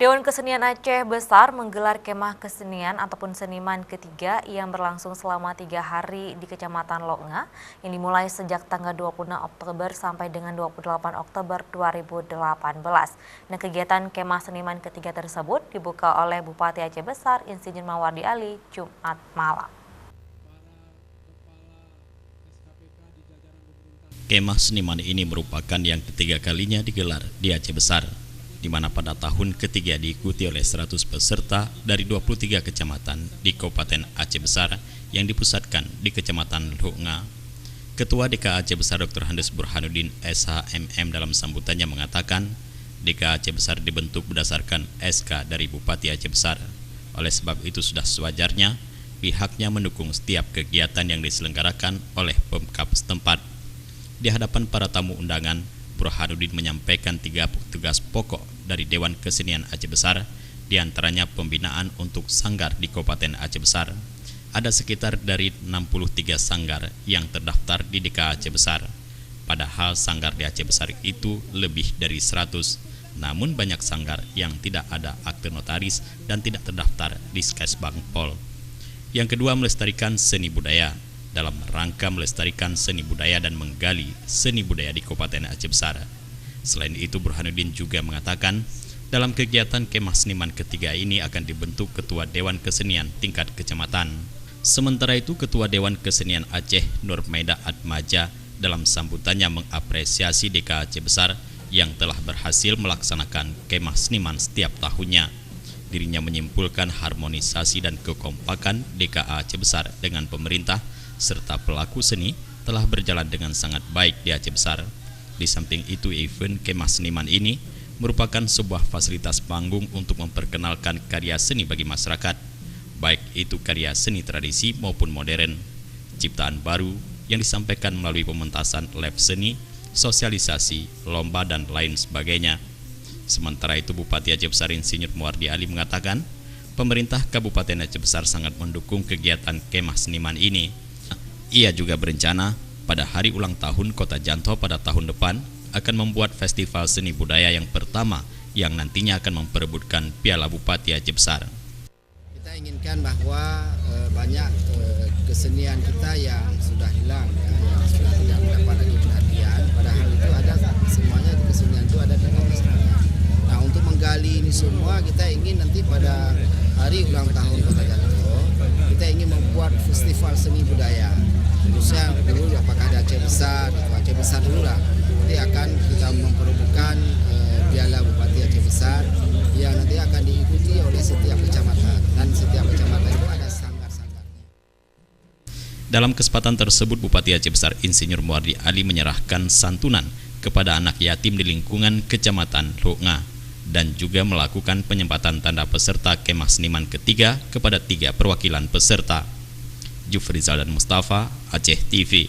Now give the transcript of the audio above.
Dewan Kesenian Aceh Besar menggelar kemah kesenian ataupun seniman ketiga yang berlangsung selama 3 hari di Kecamatan Loknga yang dimulai sejak tanggal 26 Oktober sampai dengan 28 Oktober 2018. Nah, kegiatan kemah seniman ketiga tersebut dibuka oleh Bupati Aceh Besar Insinyur Mawardi Ali Jumat malam. Kemah seniman ini merupakan yang ketiga kalinya digelar di Aceh Besar, di mana pada tahun ketiga diikuti oleh 100 peserta dari 23 kecamatan di Kabupaten Aceh Besar yang dipusatkan di Kecamatan Loknga. Ketua DK Aceh Besar Dr. Handes Burhanuddin SHMM dalam sambutannya mengatakan, DK Aceh Besar dibentuk berdasarkan SK dari Bupati Aceh Besar. Oleh sebab itu sudah sewajarnya pihaknya mendukung setiap kegiatan yang diselenggarakan oleh Pemkab setempat. Di hadapan para tamu undangan, Burhanuddin menyampaikan 3 tugas pokok dari Dewan Kesenian Aceh Besar, diantaranya pembinaan untuk sanggar di Kabupaten Aceh Besar. Ada sekitar dari 63 sanggar yang terdaftar di DK Aceh Besar. Padahal sanggar di Aceh Besar itu lebih dari 100, namun banyak sanggar yang tidak ada akte notaris dan tidak terdaftar di Skesbang Pol. Yang kedua, melestarikan seni budaya. Dalam rangka melestarikan seni budaya dan menggali seni budaya di Kabupaten Aceh Besar. Selain itu, Burhanuddin juga mengatakan, dalam kegiatan kemah seniman ketiga ini akan dibentuk Ketua Dewan Kesenian tingkat kecamatan. Sementara itu, Ketua Dewan Kesenian Aceh Nurmaida Atmaja dalam sambutannya mengapresiasi DK Aceh Besar yang telah berhasil melaksanakan kemah seniman setiap tahunnya. Dirinya menyimpulkan harmonisasi dan kekompakan DKA Aceh Besar dengan pemerintah serta pelaku seni telah berjalan dengan sangat baik di Aceh Besar. Di samping itu, event kemah seniman ini merupakan sebuah fasilitas panggung untuk memperkenalkan karya seni bagi masyarakat, baik itu karya seni tradisi maupun modern, ciptaan baru yang disampaikan melalui pementasan lab seni, sosialisasi, lomba, dan lain sebagainya. Sementara itu, Bupati Aceh Besar Insinyur Mawardi Ali mengatakan, pemerintah Kabupaten Aceh Besar sangat mendukung kegiatan kemah seniman ini. Ia juga berencana pada hari ulang tahun Kota Janto pada tahun depan akan membuat festival seni budaya yang pertama yang nantinya akan memperebutkan Piala Bupati Aceh Besar. Kita inginkan bahwa banyak kesenian kita yang sudah hilang, yang sudah tidak mendapat lagi perhatian. Padahal itu ada semuanya, kesenian itu ada di masyarakat. Nah, untuk menggali ini semua, kita ingin nanti pada hari ulang tahun Kota Janto kita ingin membuat festival seni budaya. Khususnya dulu apakah ada Aceh Besar, atau Aceh Besar dulu lah. Nanti akan kita memperebutkan Piala Bupati Aceh Besar yang nanti akan diikuti oleh setiap kecamatan, dan setiap kecamatan itu ada sanggar-sanggarnya. Dalam kesempatan tersebut, Bupati Aceh Besar Insinyur Mawardi Ali menyerahkan santunan kepada anak yatim di lingkungan Kecamatan Loknga dan juga melakukan penyempatan tanda peserta kemah seniman ketiga kepada 3 perwakilan peserta. Jufrizal dan Mustafa, Aceh TV.